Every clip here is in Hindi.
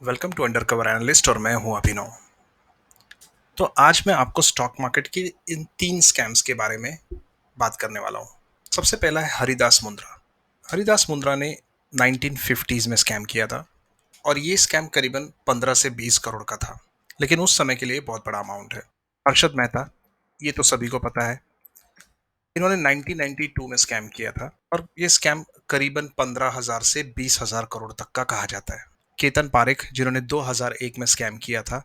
Welcome to undercover analyst और मैं हूं अभिनव। तो आज मैं आपको स्टॉक मार्केट की इन 3 स्कैम्स के बारे में बात करने वाला हूं। सबसे पहला है हरिदास मुंद्रा। हरिदास मुंद्रा ने 1950s में स्कैम किया था और ये स्कैम करीबन 15 से 20 करोड़ का था, लेकिन उस समय के लिए बहुत बड़ा अमाउंट है। हर्षद मेहता, ये तो सभी को पता है, इन्होंने 1992 में स्कैम किया था और ये स्कैम करीबन 15,000 से 20,000 करोड़ तक का कहा जाता है। केतन पारेख, जिन्होंने 2001 में स्कैम किया था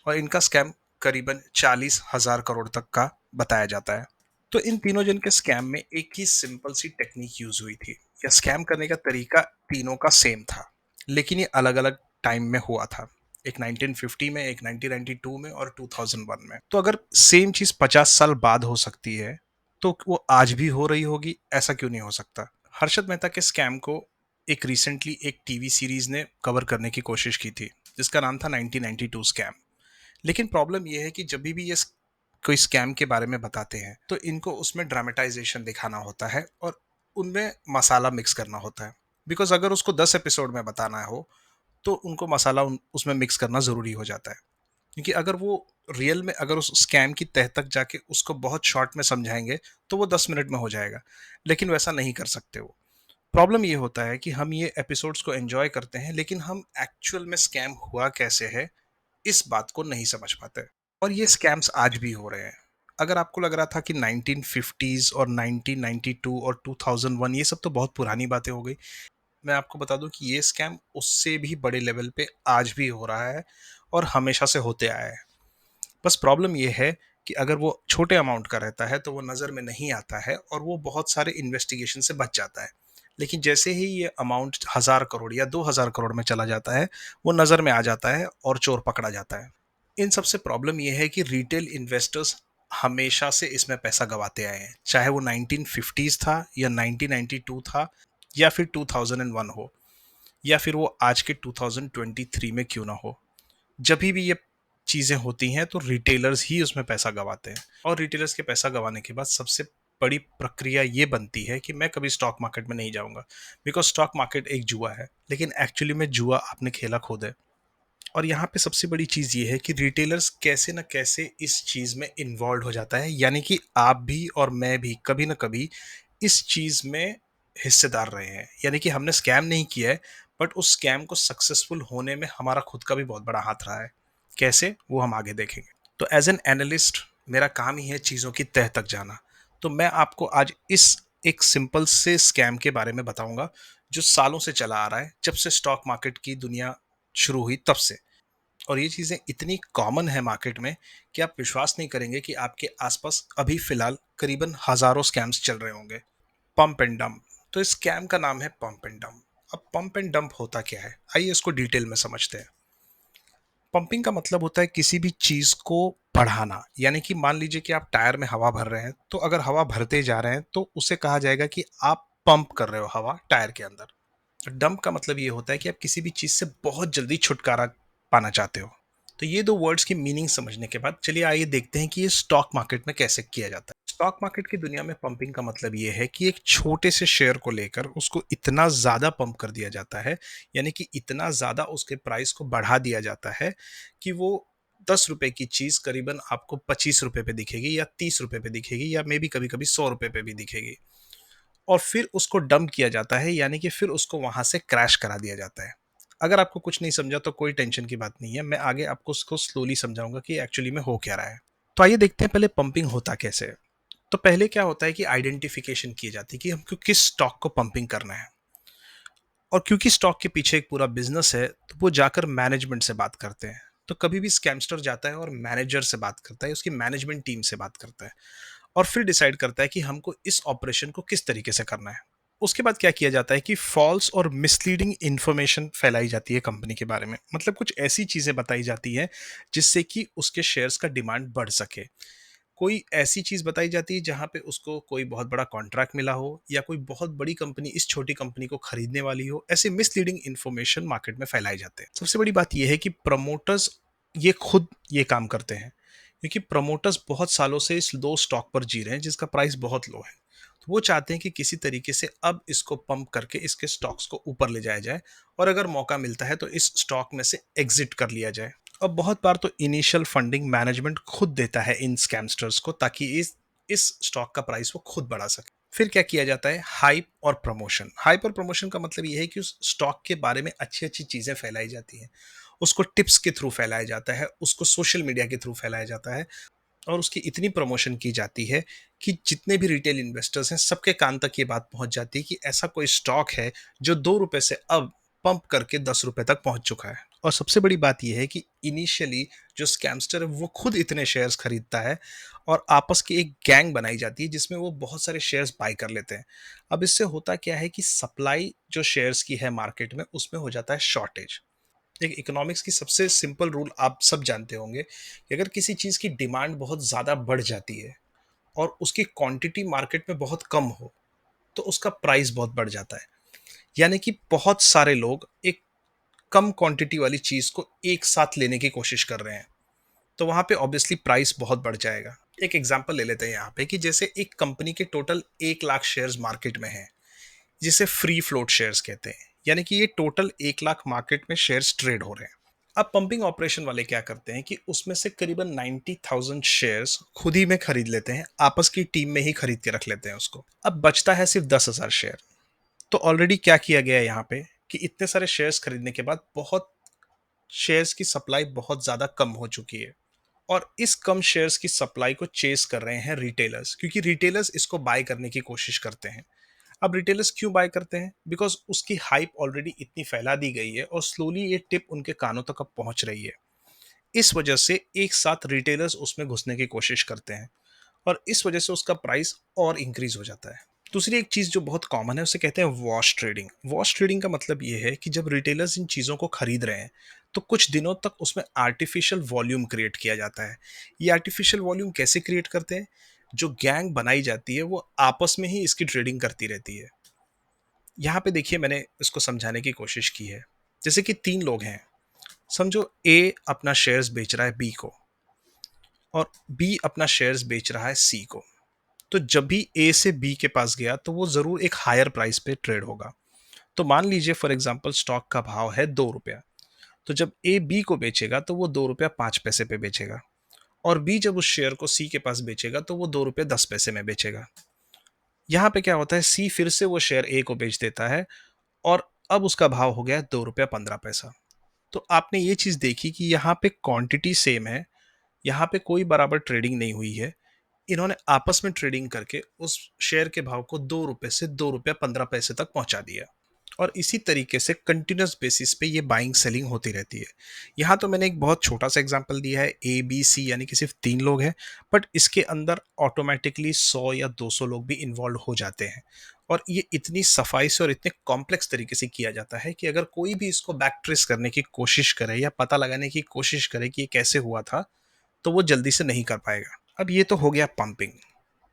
और इनका स्कैम करीबन 40,000 करोड़ तक का बताया जाता है। तो इन तीनों जन के स्कैम में एक ही सिंपल सी टेक्निक यूज हुई थी, या स्कैम करने का तरीका तीनों का सेम था, लेकिन ये अलग अलग टाइम में हुआ था। एक 1950 में, एक 1992 में और 2001 में। तो अगर सेम चीज 50 साल बाद हो सकती है, तो वो आज भी हो रही होगी, ऐसा क्यों नहीं हो सकता? हर्षद मेहता के स्कैम को एक रिसेंटली एक टीवी सीरीज ने कवर करने की कोशिश की थी, जिसका नाम था 1992 स्कैम। लेकिन प्रॉब्लम यह है कि जब भी ये कोई स्कैम के बारे में बताते हैं तो इनको उसमें ड्रामेटाइजेशन दिखाना होता है और उनमें मसाला मिक्स करना होता है। बिकॉज अगर उसको 10 एपिसोड में बताना हो तो उनको मसाला उसमें मिक्स करना जरूरी हो जाता है। क्योंकि अगर वो रियल में अगर उस स्कैम की तह तक जाके उसको बहुत शॉर्ट में समझाएंगे तो वो 10 मिनट में हो जाएगा, लेकिन वैसा नहीं कर सकते वो। प्रॉब्लम ये होता है कि हम ये एपिसोड्स को एंजॉय करते हैं, लेकिन हम एक्चुअल में स्कैम हुआ कैसे है इस बात को नहीं समझ पाते। और ये स्कैम्स आज भी हो रहे हैं। अगर आपको लग रहा था कि 1950s और 1992 और 2001 ये सब तो बहुत पुरानी बातें हो गई, मैं आपको बता दूं कि ये स्कैम उससे भी बड़े लेवल पे आज भी हो रहा है और हमेशा से होते आया है। बस प्रॉब्लम ये है कि अगर वो छोटे अमाउंट का रहता है तो वो नज़र में नहीं आता है और वो बहुत सारे इन्वेस्टिगेशन से बच जाता है। लेकिन जैसे ही ये अमाउंट 1,000 करोड़ या 2,000 करोड़ में चला जाता है, वो नज़र में आ जाता है और चोर पकड़ा जाता है। इन सबसे प्रॉब्लम ये है कि रिटेल इन्वेस्टर्स हमेशा से इसमें पैसा गवाते आए हैं, चाहे वो 1950s था या 1992 था या फिर 2001 हो या फिर वो आज के 2023 में क्यों ना हो। जब भी ये चीज़ें होती हैं तो रिटेलर्स ही उसमें पैसा गवाते हैं, और रिटेलर्स के पैसा गवाने के बाद सबसे बड़ी प्रक्रिया ये बनती है कि मैं कभी स्टॉक मार्केट में नहीं जाऊंगा। बिकॉज स्टॉक मार्केट एक जुआ है, लेकिन एक्चुअली में जुआ आपने खेला खुद है। और यहाँ पे सबसे बड़ी चीज़ ये है कि रिटेलर्स कैसे न कैसे इस चीज़ में इन्वॉल्व हो जाता है, यानी कि आप भी और मैं भी कभी न कभी इस चीज़ में हिस्सेदार रहे हैं। यानी कि हमने स्कैम नहीं किया है, बट उस स्कैम को सक्सेसफुल होने में हमारा खुद का भी बहुत बड़ा हाथ रहा है। कैसे, वो हम आगे देखेंगे। तो एज एन एनालिस्ट मेरा काम ही है चीज़ों की तह तक जाना। तो मैं आपको आज इस एक सिंपल से स्कैम के बारे में बताऊंगा, जो सालों से चला आ रहा है, जब से स्टॉक मार्केट की दुनिया शुरू हुई तब से। और ये चीज़ें इतनी कॉमन है मार्केट में कि आप विश्वास नहीं करेंगे कि आपके आसपास अभी फिलहाल करीबन हजारों स्कैम्स चल रहे होंगे। Pump and dump. तो इस स्कैम का नाम है पंप एंड डंप। अब पंप एंड डंप होता क्या है, आइए इसको डिटेल में समझते हैं। पंपिंग का मतलब होता है किसी भी चीज को बढ़ाना। यानी कि मान लीजिए कि आप टायर में हवा भर रहे हैं, तो अगर हवा भरते जा रहे हैं तो उसे कहा जाएगा कि आप पंप कर रहे हो हवा टायर के अंदर। डंप का मतलब ये होता है कि आप किसी भी चीज से बहुत जल्दी छुटकारा पाना चाहते हो। तो ये दो वर्ड्स की मीनिंग समझने के बाद चलिए आइए देखते हैं कि ये स्टॉक मार्केट में कैसे किया जाता है। स्टॉक मार्केट की दुनिया में पंपिंग का मतलब ये है कि एक छोटे से शेयर को लेकर उसको इतना ज्यादा पंप कर दिया जाता है, यानी कि इतना ज्यादा उसके प्राइस को बढ़ा दिया जाता है कि वो 10 रुपए की चीज करीबन आपको 25 रुपए पे दिखेगी या 30 रुपए पे दिखेगी या मे बी कभी कभी 100 रुपए पे भी दिखेगी। और फिर उसको डंप किया जाता है, यानी कि फिर उसको वहां से क्रैश करा दिया जाता है। अगर आपको कुछ नहीं समझा तो कोई टेंशन की बात नहीं है, मैं आगे आपको उसको स्लोली समझाऊंगा कि एक्चुअली में हो क्या रहा है। तो आइए देखते हैं पहले पंपिंग होता कैसे है। तो पहले क्या होता है कि आइडेंटिफिकेशन की जाती है कि हमको किस स्टॉक को पंपिंग करना है। और क्योंकि स्टॉक के पीछे एक पूरा बिजनेस है, तो वो जाकर मैनेजमेंट से बात करते हैं। तो कभी भी स्कैमस्टर जाता है और मैनेजर से बात करता है, उसकी मैनेजमेंट टीम से बात करता है, और फिर डिसाइड करता है कि हमको इस ऑपरेशन को किस तरीके से करना है। उसके बाद क्या किया जाता है कि फॉल्स और मिसलीडिंग इंफॉर्मेशन फैलाई जाती है कंपनी के बारे में। मतलब कुछ ऐसी चीजें बताई जाती हैं जिससे कि उसके शेयर्स का डिमांड बढ़ सके। कोई ऐसी चीज बताई जाती है जहां पे उसको कोई बहुत बड़ा कॉन्ट्रैक्ट मिला हो, या कोई बहुत बड़ी कंपनी इस छोटी कंपनी को खरीदने वाली हो। ऐसे मिसलीडिंग इंफॉर्मेशन मार्केट में फैलाए जाते हैं। सबसे बड़ी बात यह है कि प्रमोटर्स ये खुद ये काम करते हैं, क्योंकि प्रमोटर्स बहुत सालों से इस लो स्टॉक पर जी रहे हैं जिसका प्राइस बहुत लो है। तो वो चाहते हैं कि किसी तरीके से अब इसको पंप करके इसके स्टॉक्स को ऊपर ले जाया जाए और अगर मौका मिलता है तो इस स्टॉक में से एग्जिट कर लिया जाए। अब बहुत बार तो इनिशियल फंडिंग मैनेजमेंट खुद देता है इन स्कैमस्टर्स को, ताकि इस स्टॉक का प्राइस वो खुद बढ़ा सके। फिर क्या किया जाता है, हाइप और प्रमोशन। हाइप और प्रमोशन का मतलब ये है कि उस स्टॉक के बारे में अच्छी अच्छी चीजें फैलाई जाती हैं, उसको टिप्स के थ्रू फैलाया जाता है, उसको सोशल मीडिया के थ्रू फैलाया जाता है और उसकी इतनी प्रमोशन की जाती है कि जितने भी रिटेल इन्वेस्टर्स हैं सबके कान तक ये बात पहुंच जाती है कि ऐसा कोई स्टॉक है जो 2 रुपए से अब पंप करके 10 रुपए तक पहुंच चुका है। और सबसे बड़ी बात यह है कि इनिशियली जो स्कैमस्टर है वो खुद इतने शेयर्स खरीदता है और आपस की एक गैंग बनाई जाती है जिसमें वो बहुत सारे शेयर्स बाय कर लेते हैं। अब इससे होता क्या है कि सप्लाई जो शेयर्स की है मार्केट में उसमें हो जाता है शॉर्टेज। एक इकोनॉमिक्स की सबसे सिंपल रूल आप सब जानते होंगे कि अगर किसी चीज़ की डिमांड बहुत ज़्यादा बढ़ जाती है और उसकी क्वांटिटी मार्केट में बहुत कम हो तो उसका प्राइस बहुत बढ़ जाता है। यानी कि बहुत सारे लोग एक कम क्वांटिटी वाली चीज़ को एक साथ लेने की कोशिश कर रहे हैं, तो वहाँ पे ऑब्वियसली प्राइस बहुत बढ़ जाएगा। एक एग्जांपल ले लेते हैं यहाँ पे कि जैसे एक कंपनी के टोटल 1 लाख शेयर्स मार्केट में हैं, जिसे फ्री फ्लोट शेयर्स कहते हैं। यानी कि ये टोटल 1 लाख मार्केट में शेयर्स ट्रेड हो रहे हैं। अब पंपिंग ऑपरेशन वाले क्या करते हैं कि उसमें से करीबन 90,000 शेयर्स खुद ही में खरीद लेते हैं, आपस की टीम में ही खरीद के रख लेते हैं उसको। अब बचता है सिर्फ 10,000 शेयर। तो ऑलरेडी क्या किया गया है यहाँ पे कि इतने सारे शेयर्स खरीदने के बाद बहुत शेयर्स की सप्लाई बहुत ज्यादा कम हो चुकी है और इस कम शेयर्स की सप्लाई को चेस कर रहे हैं रिटेलर्स, क्योंकि रिटेलर्स इसको बाय करने की कोशिश करते हैं। अब रिटेलर्स क्यों बाय करते हैं? बिकॉज उसकी हाइप ऑलरेडी इतनी फैला दी गई है और स्लोली ये टिप उनके कानों तक अब पहुंच रही है। इस वजह से एक साथ रिटेलर्स उसमें घुसने की कोशिश करते हैं और इस वजह से उसका प्राइस और इंक्रीज हो जाता है। दूसरी एक चीज जो बहुत कॉमन है उसे कहते हैं वॉश ट्रेडिंग। वॉश ट्रेडिंग का मतलब ये है कि जब रिटेलर्स इन चीज़ों को खरीद रहे हैं तो कुछ दिनों तक उसमें आर्टिफिशियल वॉल्यूम क्रिएट किया जाता है। ये आर्टिफिशियल वॉल्यूम कैसे क्रिएट करते हैं? जो गैंग बनाई जाती है वो आपस में ही इसकी ट्रेडिंग करती रहती है। यहाँ पे देखिए मैंने इसको समझाने की कोशिश की है। जैसे कि 3 लोग हैं, समझो ए अपना शेयर्स बेच रहा है बी को और बी अपना शेयर्स बेच रहा है सी को। तो जब भी ए से बी के पास गया तो वो ज़रूर एक हायर प्राइस पे ट्रेड होगा। तो मान लीजिए फॉर एग्जांपल स्टॉक का भाव है 2 रुपया, तो जब ए बी को बेचेगा तो वो 2 रुपया 5 पैसे पे बेचेगा और बी जब उस शेयर को सी के पास बेचेगा तो वो 2 रुपये 10 पैसे में बेचेगा। यहाँ पे क्या होता है, सी फिर से वो शेयर ए को बेच देता है और अब उसका भाव हो गया 2 रुपया 15 पैसा। तो आपने ये चीज़ देखी कि यहाँ पे क्वांटिटी सेम है, यहाँ पे कोई बराबर ट्रेडिंग नहीं हुई है। इन्होंने आपस में ट्रेडिंग करके उस शेयर के भाव को 2 रुपए से 2 रुपया 15 पैसे तक पहुंचा दिया और इसी तरीके से कंटिन्यूस बेसिस पे ये बाइंग सेलिंग होती रहती है। यहाँ तो मैंने एक बहुत छोटा सा एग्जांपल दिया है, ए बी सी यानी कि सिर्फ 3 लोग हैं, बट इसके अंदर ऑटोमेटिकली 100 या 200 लोग भी इन्वॉल्व हो जाते हैं और ये इतनी सफाई से और इतने कॉम्प्लेक्स तरीके से किया जाता है कि अगर कोई भी इसको बैक ट्रेस करने की कोशिश करे या पता लगाने की कोशिश करे कि ये कैसे हुआ था तो वो जल्दी से नहीं कर पाएगा। अब ये तो हो गया पंपिंग।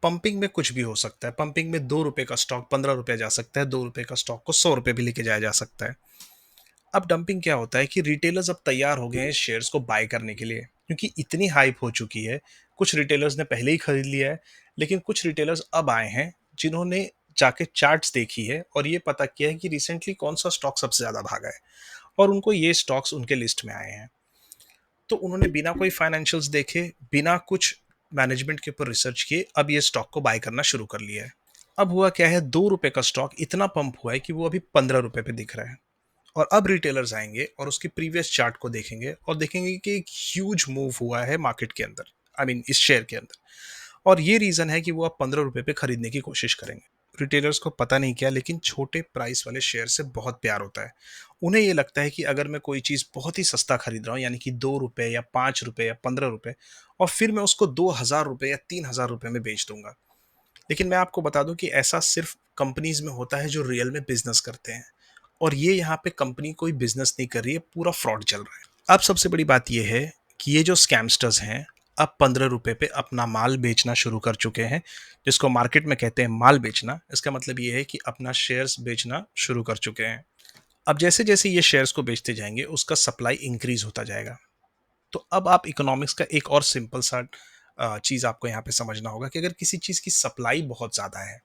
पंपिंग में कुछ भी हो सकता है। पंपिंग में 2 रुपए का स्टॉक 15 रुपया जा सकता है, 2 रुपए का स्टॉक को 100 रुपए भी लेके जाया जा सकता है। अब डंपिंग क्या होता है कि रिटेलर्स अब तैयार हो गए हैं शेयर्स को बाय करने के लिए, क्योंकि इतनी हाइप हो चुकी है। कुछ रिटेलर्स ने पहले ही खरीद लिया है, लेकिन कुछ रिटेलर्स अब आए हैं जिन्होंने जाके चार्ट्स देखी है और ये पता किया है कि रिसेंटली कौन सा स्टॉक सबसे ज्यादा भागा है और उनको ये स्टॉक्स उनके लिस्ट में आए हैं। तो उन्होंने बिना कोई फाइनेंशियल्स देखे, बिना कुछ मैनेजमेंट के ऊपर रिसर्च किए अब ये स्टॉक को बाय करना शुरू कर लिया है। अब हुआ क्या है, 2 रुपए का स्टॉक इतना पंप हुआ है कि वो अभी 15 रुपए पे दिख रहा है और अब रिटेलर्स आएंगे और उसकी प्रीवियस चार्ट को देखेंगे और देखेंगे कि एक ह्यूज मूव हुआ है मार्केट के अंदर, आई मीन इस शेयर के अंदर। और ये रीजन है कि वो अब 15 रुपए पे खरीदने की कोशिश करेंगे। रिटेलर्स को पता नहीं क्या, लेकिन छोटे प्राइस वाले शेयर से बहुत प्यार होता है। उन्हें ये लगता है कि अगर मैं कोई चीज़ बहुत ही सस्ता खरीद रहा हूँ, यानी कि 2 रुपए या 5 रुपए या 15 रुपए, और फिर मैं उसको 2,000 रुपए या 3,000 रुपए में बेच दूंगा। लेकिन मैं आपको बता दूं कि ऐसा सिर्फ कंपनीज में होता है जो रियल में बिजनेस करते हैं और ये यहाँ पे कंपनी कोई बिजनेस नहीं कर रही है, पूरा फ्रॉड चल रहा है। अब सबसे बड़ी बात यह है कि ये जो स्कैमस्टर्स हैं अब 15 रुपए पे अपना माल बेचना शुरू कर चुके हैं, जिसको मार्केट में कहते हैं माल बेचना। इसका मतलब ये है कि अपना शेयर्स बेचना शुरू कर चुके हैं। अब जैसे जैसे ये शेयर्स को बेचते जाएंगे उसका सप्लाई इंक्रीज होता जाएगा। तो अब आप इकोनॉमिक्स का एक और सिंपल सा चीज़ आपको यहाँ पे समझना होगा कि अगर किसी चीज़ की सप्लाई बहुत ज़्यादा है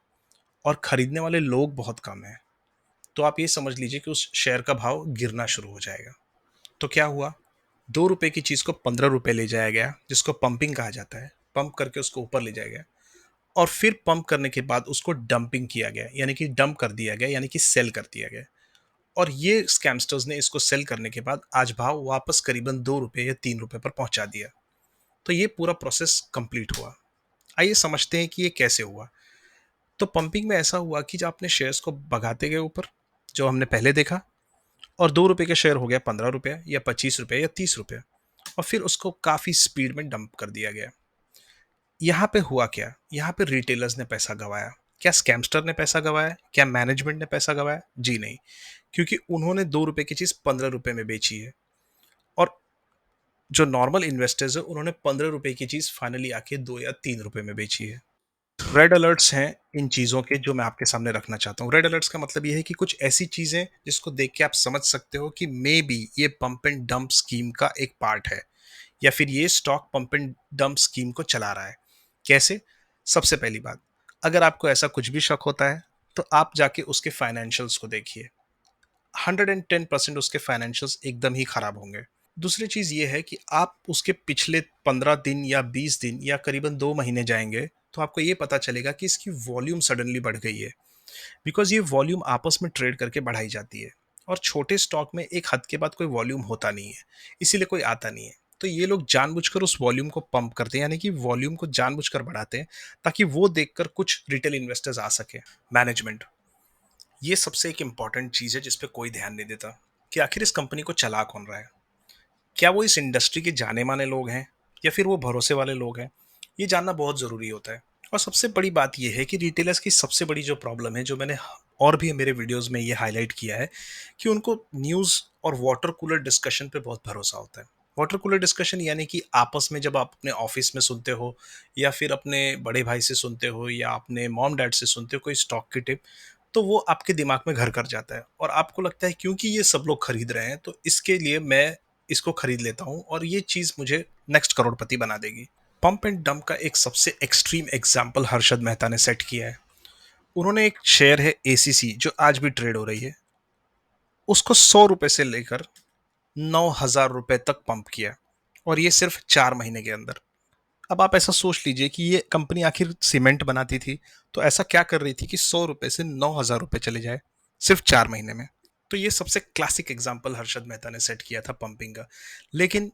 और खरीदने वाले लोग बहुत कम हैं, तो आप ये समझ लीजिए कि उस शेयर का भाव गिरना शुरू हो जाएगा। तो क्या हुआ, 2 रुपए की चीज़ को 15 रुपए ले जाया गया, जिसको पंपिंग कहा जाता है। पंप करके उसको ऊपर ले जाया गया और फिर पंप करने के बाद उसको डंपिंग किया गया, यानी कि डंप कर दिया गया, यानी कि सेल कर दिया गया। और ये स्कैमस्टर्स ने इसको सेल करने के बाद आज भाव वापस करीबन 2 रुपए या 3 रुपए पर पहुंचा दिया। तो ये पूरा प्रोसेस कंप्लीट हुआ। आइए समझते हैं कि ये कैसे हुआ। तो पंपिंग में ऐसा हुआ कि जब आपने शेयर्स को भगाते गए ऊपर, जो हमने पहले देखा, और 2 रुपए के शेयर हो गया 15 रुपये या 25 रुपये या 30 रुपये, और फिर उसको काफ़ी स्पीड में डंप कर दिया गया। यहाँ पे हुआ क्या, यहाँ पे रिटेलर्स ने पैसा गंवाया। क्या स्कैमस्टर ने पैसा गंवाया, क्या मैनेजमेंट ने पैसा गंवाया? जी नहीं, क्योंकि उन्होंने 2 रुपए की चीज़ 15 रुपए में बेची है, और जो नॉर्मल इन्वेस्टर्स है उन्होंने 15 रुपए की चीज़ फाइनली आके 2 या 3 रुपए में बेची है। रेड अलर्ट्स हैं इन चीज़ों के, जो मैं आपके सामने रखना चाहता हूँ। रेड अलर्ट्स का मतलब ये है कि कुछ ऐसी चीज़ें जिसको देख के आप समझ सकते हो कि मे बी ये पंप एंड डंप स्कीम का एक पार्ट है, या फिर ये stock pump and dump scheme को चला रहा है। कैसे? सबसे पहली बात, अगर आपको ऐसा कुछ भी शक होता है तो आप जाके उसके फाइनेंशियल्स को देखिए। 110% उसके फाइनेंशियल्स एकदम ही खराब होंगे। दूसरी चीज़ ये है कि आप उसके पिछले 15 दिन या 20 दिन या करीबन 2 महीने जाएंगे तो आपको ये पता चलेगा कि इसकी वॉल्यूम सडनली बढ़ गई है। बिकॉज ये वॉल्यूम आपस में ट्रेड करके बढ़ाई जाती है, और छोटे स्टॉक में एक हद के बाद कोई वॉल्यूम होता नहीं है, इसीलिए कोई आता नहीं है। तो ये लोग जानबूझकर उस वॉल्यूम को पंप करते हैं, यानी कि वॉल्यूम को जानबूझकर बढ़ाते हैं, ताकि वो देखकर कुछ रिटेल इन्वेस्टर्स आ सके। मैनेजमेंट, ये सबसे एक इम्पॉर्टेंट चीज़ है जिस पे कोई ध्यान नहीं देता, कि आखिर इस कंपनी को चला कौन रहा है। क्या वो इस इंडस्ट्री के जाने माने लोग हैं, या फिर वो भरोसे वाले लोग हैं? ये जानना बहुत ज़रूरी होता है। और सबसे बड़ी बात ये है कि रिटेलर्स की सबसे बड़ी जो प्रॉब्लम है, जो मैंने और भी मेरे वीडियोस में ये हाईलाइट किया है, कि उनको न्यूज़ और वाटर कूलर डिस्कशन पे बहुत भरोसा होता है। वाटर कूलर डिस्कशन यानी कि आपस में जब आप अपने ऑफिस में सुनते हो, या फिर अपने बड़े भाई से सुनते हो, या अपने मॉम डैड से सुनते हो कोई स्टॉक की टिप, तो वो आपके दिमाग में घर कर जाता है और आपको लगता है क्योंकि ये सब लोग खरीद रहे हैं तो इसके लिए मैं इसको खरीद लेता हूँ और ये चीज़ मुझे नेक्स्ट करोड़पति बना देगी। पंप एंड डंप का एक सबसे एक्सट्रीम एग्जाम्पल हर्षद मेहता ने सेट किया है। उन्होंने एक शेयर है एसीसी, जो आज भी ट्रेड हो रही है, उसको 100 रुपए से लेकर 9,000 रुपए तक पंप किया, और ये सिर्फ 4 महीने के अंदर। अब आप ऐसा सोच लीजिए कि ये कंपनी आखिर सीमेंट बनाती थी, तो ऐसा क्या कर रही थी कि 100 रुपए से 9,000 रुपए चले जाए सिर्फ 4 महीने में। तो ये सबसे क्लासिक एग्जाम्पल हर्षद मेहता ने सेट किया था पंपिंग का। लेकिन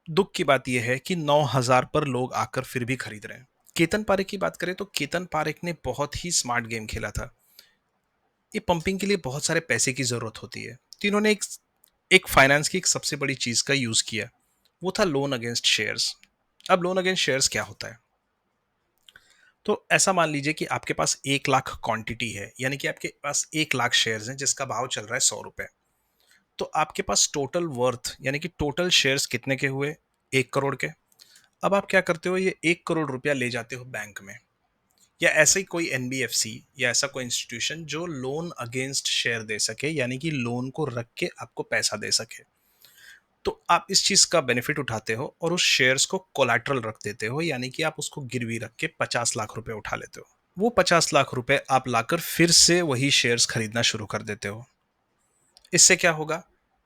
दुख की बात यह है कि 9,000 पर लोग आकर फिर भी खरीद रहे हैं। केतन पारेख की बात करें तो केतन पारेख ने बहुत ही स्मार्ट गेम खेला था। ये पंपिंग के लिए बहुत सारे पैसे की जरूरत होती है, तो इन्होंने एक एक फाइनेंस की एक सबसे बड़ी चीज का यूज किया, वो था लोन अगेंस्ट शेयर्स। अब लोन अगेंस्ट शेयर्स क्या होता है? तो ऐसा मान लीजिए कि आपके पास 1 लाख क्वांटिटी है, यानी कि आपके पास 1 लाख शेयर्स हैं जिसका भाव चल रहा है 100 रुपए। तो आपके पास टोटल वर्थ यानी कि टोटल शेयर्स कितने के हुए? 1 करोड़ के। अब आप क्या करते हो, ये 1 करोड़ रुपया ले जाते हो बैंक में, या ऐसे ही कोई एनबीएफसी या ऐसा कोई इंस्टीट्यूशन जो लोन अगेंस्ट शेयर दे सके, यानी कि लोन को रख के आपको पैसा दे सके। तो आप इस चीज का बेनिफिट उठाते हो और उस शेयर्स को कोलैटरल रख देते हो, यानी कि आप उसको गिरवी रख के 50 लाख रुपए उठा लेते हो। वो 50 लाख रुपए आप लाकर फिर से वही शेयर्स खरीदना शुरू कर देते हो। इससे क्या होगा,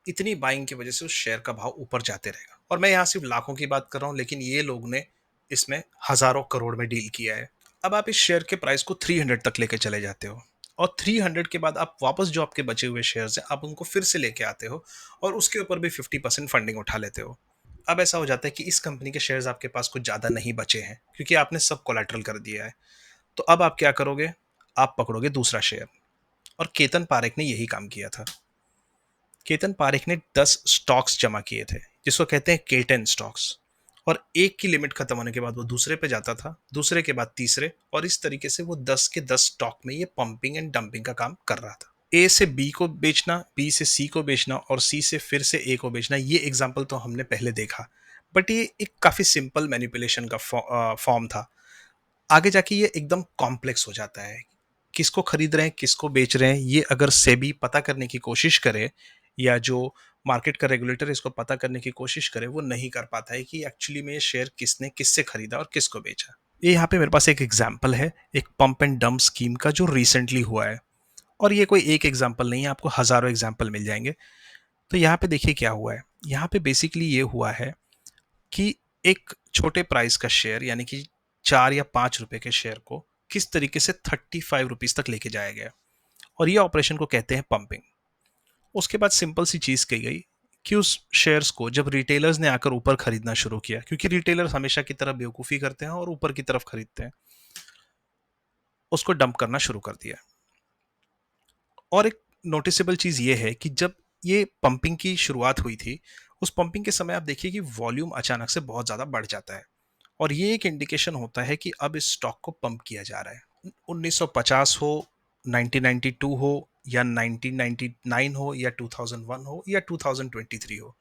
इतनी बाइंग की वजह से उस शेयर का भाव ऊपर जाते रहेगा। और मैं यहाँ सिर्फ लाखों की बात कर रहा हूँ, लेकिन ये लोग ने इसमें हजारों करोड़ में डील किया है। अब आप इस शेयर के प्राइस को 300 तक लेके चले जाते हो, और 300 के बाद आप वापस जो आपके बचे हुए शेयर्स हैं आप उनको फिर से लेके आते हो, और उसके ऊपर भी 50% फंडिंग उठा लेते हो। अब ऐसा हो जाता है कि इस कंपनी के शेयर्स आपके पास कुछ ज़्यादा नहीं बचे हैं, क्योंकि आपने सब कोलेट्रल कर दिया है। तो अब आप क्या करोगे, आप पकड़ोगे दूसरा शेयर। और केतन पारेख ने यही काम किया था। केतन पारेख ने 10 स्टॉक्स जमा किए थे, जिसको कहते हैं केटन स्टॉक्स। और एक की लिमिट खत्म होने के बाद वो दूसरे पे जाता था, दूसरे के बाद तीसरे, और इस तरीके से वो 10 के 10 स्टॉक में ये पंपिंग एंड डंपिंग का काम कर रहा था। ए से बी को बेचना, बी से सी को बेचना, और सी से फिर से ए को बेचना, ये एग्जाम्पल तो हमने पहले देखा। बट ये एक काफी सिंपल मैनिपुलेशन का फॉर्म था। आगे जाके ये एकदम कॉम्प्लेक्स हो जाता है। किसको खरीद रहे हैं, किसको बेच रहे हैं, ये अगर सेबी पता करने की कोशिश करे, या जो मार्केट का रेगुलेटर इसको पता करने की कोशिश करे, वो नहीं कर पाता है कि एक्चुअली में ये शेयर किसने किससे खरीदा और किसको बेचा। ये यहाँ पे मेरे पास एक एग्जाम्पल है, एक पंप एंड डंप स्कीम का जो रिसेंटली हुआ है। और ये कोई एक एग्जाम्पल नहीं है, आपको हजारों एग्जाम्पल मिल जाएंगे। तो यहाँ पे देखिए क्या हुआ है। यहाँ पे बेसिकली ये हुआ है कि एक छोटे प्राइस का शेयर, यानी कि 4 या 5 रुपए के शेयर को किस तरीके से 35 रुपीज तक लेके जाया गया। और ये ऑपरेशन को कहते हैं पंपिंग। उसके बाद सिंपल सी चीज कही गई कि उस शेयर्स को जब रिटेलर्स ने आकर ऊपर खरीदना शुरू किया, क्योंकि रिटेलर्स हमेशा की तरह बेवकूफी करते हैं और ऊपर की तरफ खरीदते हैं, उसको डंप करना शुरू कर दिया। और एक नोटिसेबल चीज ये है कि जब ये पंपिंग की शुरुआत हुई थी, उस पंपिंग के समय आप देखिए कि वॉल्यूम अचानक से बहुत ज्यादा बढ़ जाता है। और ये एक इंडिकेशन होता है कि अब इस स्टॉक को पंप किया जा रहा है। 1950 हो, 1992 हो, या 1999 हो, या 2001 हो, या 2023 हो,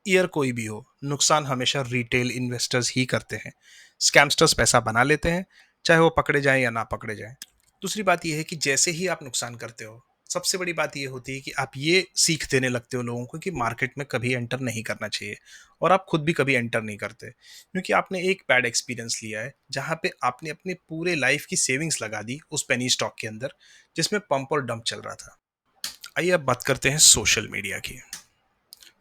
ईयर कोई भी हो, नुकसान हमेशा रिटेल इन्वेस्टर्स ही करते हैं। स्कैमस्टर्स पैसा बना लेते हैं, चाहे वो पकड़े जाएं या ना पकड़े जाएं। दूसरी बात यह है कि जैसे ही आप नुकसान करते हो, सबसे बड़ी बात यह होती है कि आप ये सीख देने लगते हो लोगों को कि मार्केट में कभी एंटर नहीं करना चाहिए। और आप खुद भी कभी एंटर नहीं करते, क्योंकि आपने एक बैड एक्सपीरियंस लिया है जहां पे आपने अपने पूरे लाइफ की सेविंग्स लगा दी उस पेनी स्टॉक के अंदर, जिसमें पंप और डंप चल रहा था। आइए अब बात करते हैं सोशल मीडिया की।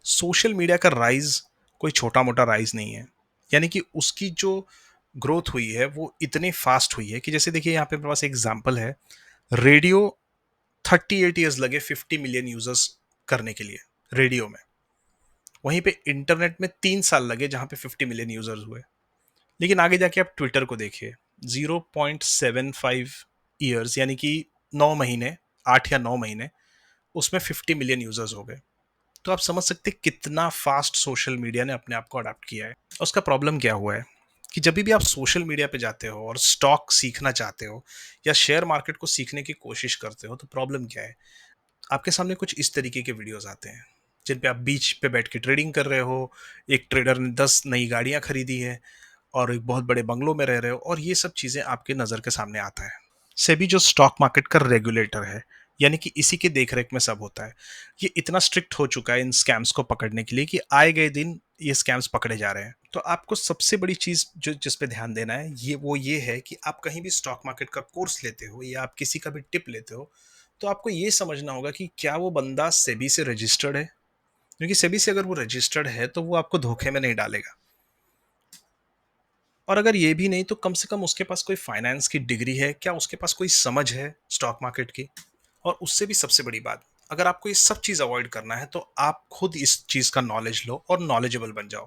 सोशल मीडिया का राइज कोई छोटा मोटा राइज नहीं है। यानी कि उसकी जो ग्रोथ हुई है वो इतनी फास्ट हुई है कि जैसे देखिए यहाँ पे मेरे पास एक एग्जांपल है। रेडियो 38 ईयर्स लगे 50 मिलियन यूजर्स करने के लिए, रेडियो में। वहीं पे इंटरनेट में 3 साल लगे जहां पे 50 मिलियन यूजर्स हुए। लेकिन आगे जाके आप ट्विटर को देखिए, 0.75 ईयर्स, यानी कि 9 महीने, 8 या 9 महीने, उसमें 50 मिलियन यूजर्स हो गए। तो आप समझ सकते हैं कितना फास्ट सोशल मीडिया ने अपने आप को अडाप्ट किया है। उसका प्रॉब्लम क्या हुआ है कि जब भी आप सोशल मीडिया पे जाते हो और स्टॉक सीखना चाहते हो या शेयर मार्केट को सीखने की कोशिश करते हो, तो प्रॉब्लम क्या है। आपके सामने कुछ इस तरीके के वीडियोस आते हैं जिन पे आप बीच पे बैठ के ट्रेडिंग कर रहे हो, एक ट्रेडर ने 10 नई गाड़ियां खरीदी है और एक बहुत बड़े बंगलों में रह रहे हो, और ये सब चीजें आपके नजर के सामने आता है। सेबी जो स्टॉक मार्केट का रेगुलेटर है, यानी कि इसी के देखरेख में सब होता है, ये इतना स्ट्रिक्ट हो चुका है इन स्कैम्स को पकड़ने के लिए कि आए गए दिन ये स्कैम्स पकड़े जा रहे हैं। तो आपको सबसे बड़ी चीज जो जिस पे ध्यान देना है ये है कि आप कहीं भी स्टॉक मार्केट का कोर्स लेते हो या आप किसी का भी टिप लेते हो, तो आपको ये समझना होगा कि क्या वो बंदा सेबी से रजिस्टर्ड है। क्योंकि सेबी से अगर वो रजिस्टर्ड है तो वो आपको धोखे में नहीं डालेगा। और अगर ये भी नहीं तो कम से कम उसके पास कोई फाइनेंस की डिग्री है, क्या उसके पास कोई समझ है स्टॉक मार्केट की। और उससे भी सबसे बड़ी बात, अगर आपको ये सब चीज़ अवॉइड करना है तो आप खुद इस चीज़ का नॉलेज लो और नॉलेजेबल बन जाओ।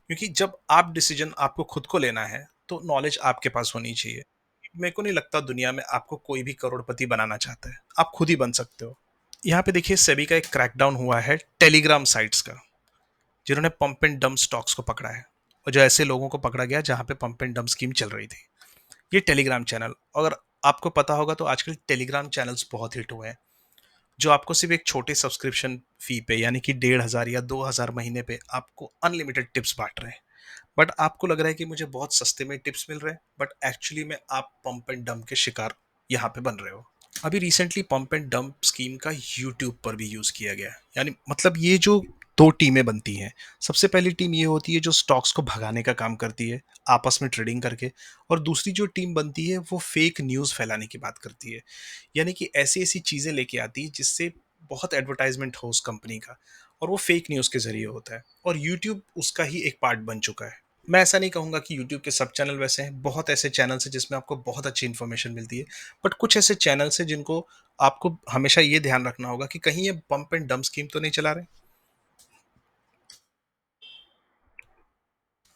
क्योंकि जब आप डिसीजन आपको खुद को लेना है तो नॉलेज आपके पास होनी चाहिए। मेरे को नहीं लगता दुनिया में आपको कोई भी करोड़पति बनाना चाहता है, आप खुद ही बन सकते हो। यहाँ पे देखिए सेबी का एक क्रैकडाउन हुआ है टेलीग्राम साइट्स का, जिन्होंने पंप एंड डंप स्टॉक्स को पकड़ा है। और जो ऐसे लोगों को पकड़ा गया जहां पे पंप एंड डंप स्कीम चल रही थी। ये टेलीग्राम चैनल, अगर आपको पता होगा तो आजकल टेलीग्राम चैनल्स बहुत हिट हुए हैं, जो आपको सिर्फ एक छोटे सब्सक्रिप्शन फी पे, यानी कि 1,500 या 2,000 महीने पे आपको अनलिमिटेड टिप्स बांट रहे हैं। बट आपको लग रहा है कि मुझे बहुत सस्ते में टिप्स मिल रहे हैं, बट एक्चुअली में आप पंप एंड डंप के शिकार यहाँ पे बन रहे हो। अभी recently pump and dump scheme का यूट्यूब पर भी यूज किया गया, यानी मतलब ये जो दो टीमें बनती हैं। सबसे पहली टीम ये होती है जो स्टॉक्स को भगाने का काम करती है आपस में ट्रेडिंग करके। और दूसरी जो टीम बनती है वो फेक न्यूज़ फैलाने की बात करती है, यानी कि ऐसी ऐसी चीज़ें लेके आती है जिससे बहुत एडवर्टाइजमेंट हो उस कंपनी का, और वो फेक न्यूज़ के जरिए होता है। और यूट्यूब उसका ही एक पार्ट बन चुका है। मैं ऐसा नहीं कहूँगा कि यूट्यूब के सब चैनल वैसे हैं, बहुत ऐसे चैनल्स हैं जिसमें आपको बहुत अच्छी इन्फॉर्मेशन मिलती है। बट कुछ ऐसे चैनल्स हैं जिनको आपको हमेशा ये ध्यान रखना होगा कि कहीं ये पंप एंड डंप स्कीम तो नहीं चला रहे।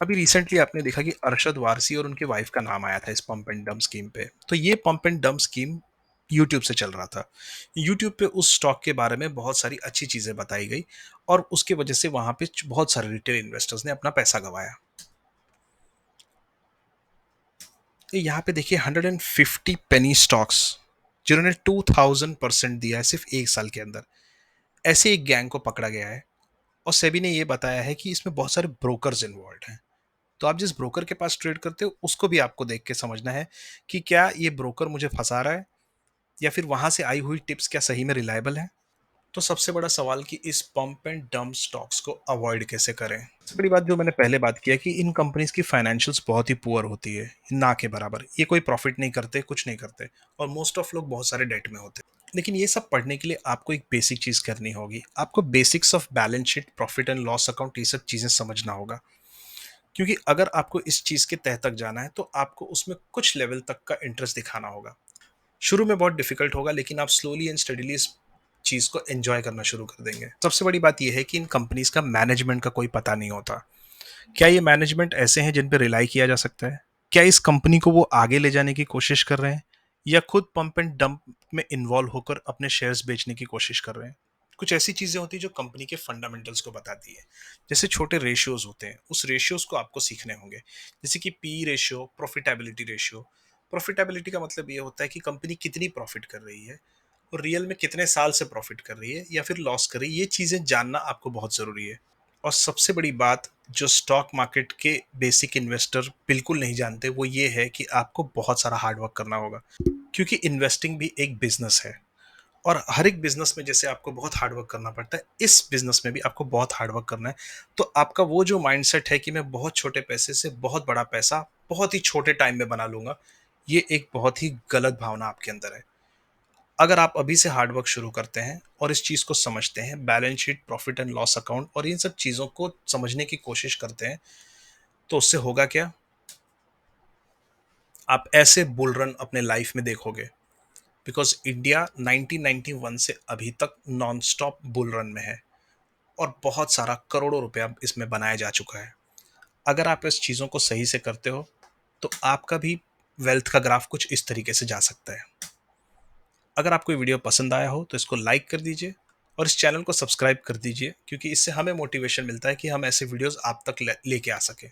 अभी रिसेंटली आपने देखा कि अरशद वारसी और उनके वाइफ का नाम आया था इस पंप एंड डंप स्कीम पे। तो ये pump and dump scheme YouTube से चल रहा था। यूट्यूब पे उस स्टॉक के बारे में बहुत सारी अच्छी चीज़ें बताई गई, और उसके वजह से वहाँ पे बहुत सारे रिटेल इन्वेस्टर्स ने अपना पैसा गंवाया। तो यहाँ पे देखिए 150 पेनी स्टॉक्स, जिन्होंने 2000% दिया है सिर्फ 1 साल के अंदर, ऐसे एक गैंग को पकड़ा गया है। और सेबी ने ये बताया है कि इसमें बहुत सारे ब्रोकर्स इन्वॉल्व हैं। तो आप जिस ब्रोकर के पास ट्रेड करते हो उसको भी आपको देख के समझना है कि क्या ये ब्रोकर मुझे फंसा रहा है, या फिर वहां से आई हुई टिप्स क्या सही में रिलायबल है। तो सबसे बड़ा सवाल कि इस पंप एंड डंप स्टॉक्स को अवॉइड कैसे करें। सबसे बड़ी बात जो मैंने पहले बात किया कि इन कंपनीज की फाइनेंशियल्स बहुत ही पुअर होती है, ना के बराबर। ये कोई प्रॉफिट नहीं करते, कुछ नहीं करते, और मोस्ट ऑफ लोग बहुत सारे डेट में होते हैं। लेकिन ये सब पढ़ने के लिए आपको एक बेसिक चीज करनी होगी। आपको basics of balance sheet, profit and loss account, ये सब चीजें समझना होगा। क्योंकि अगर आपको इस चीज के तह तक जाना है तो आपको उसमें कुछ लेवल तक का इंटरेस्ट दिखाना होगा। शुरू में बहुत डिफिकल्ट होगा, लेकिन आप स्लोली एंड स्टडीली इस चीज को एंजॉय करना शुरू कर देंगे। सबसे बड़ी बात यह है कि इन कंपनीज का मैनेजमेंट का कोई पता नहीं होता। क्या ये मैनेजमेंट ऐसे हैं जिन पर रिलाई किया जा सकता है? क्या इस कंपनी को वो आगे ले जाने की कोशिश कर रहे हैं, या खुद पंप एंड डंप में इन्वॉल्व होकर अपने शेयर्स बेचने की कोशिश कर रहे हैं? कुछ ऐसी चीजें होती है जो कंपनी के फंडामेंटल्स को बताती है। जैसे छोटे रेशियोज होते हैं, उस रेशियोज को आपको सीखने होंगे। जैसे कि P ratio, profitability ratio. Profitability का मतलब ये होता है कि कंपनी कितनी प्रॉफिट कर रही है, और रियल में कितने साल से प्रॉफिट कर रही है या फिर लॉस कर रही है। ये चीजें जानना आपको बहुत जरूरी है। और सबसे बड़ी बात जो स्टॉक मार्केट के बेसिक इन्वेस्टर बिल्कुल नहीं जानते, वो ये है कि आपको बहुत सारा हार्डवर्क करना होगा। क्योंकि इन्वेस्टिंग भी एक बिजनेस है, और हर एक बिजनेस में जैसे आपको बहुत हार्डवर्क करना पड़ता है, इस बिजनेस में भी आपको बहुत हार्डवर्क करना है। तो आपका वो जो माइंडसेट है कि मैं बहुत छोटे पैसे से बहुत बड़ा पैसा बहुत ही छोटे टाइम में बना लूंगा, ये एक बहुत ही गलत भावना आपके अंदर है। अगर आप अभी से हार्डवर्क शुरू करते हैं और इस चीज को समझते हैं, balance sheet, profit and loss account और इन सब चीजों को समझने की कोशिश करते हैं, तो उससे होगा क्या? आप ऐसे बुल रन अपने लाइफ में देखोगे। बिकॉज इंडिया 1991 से अभी तक नॉन स्टॉप बुल रन में है, और बहुत सारा करोड़ों रुपया इसमें बनाया जा चुका है। अगर आप इस चीज़ों को सही से करते हो तो आपका भी वेल्थ का ग्राफ कुछ इस तरीके से जा सकता है। अगर आपको ये वीडियो पसंद आया हो तो इसको लाइक कर दीजिए, और इस चैनल को सब्सक्राइब कर दीजिए, क्योंकि इससे हमें मोटिवेशन मिलता है कि हम ऐसे वीडियोस आप तक लेके आ सकें।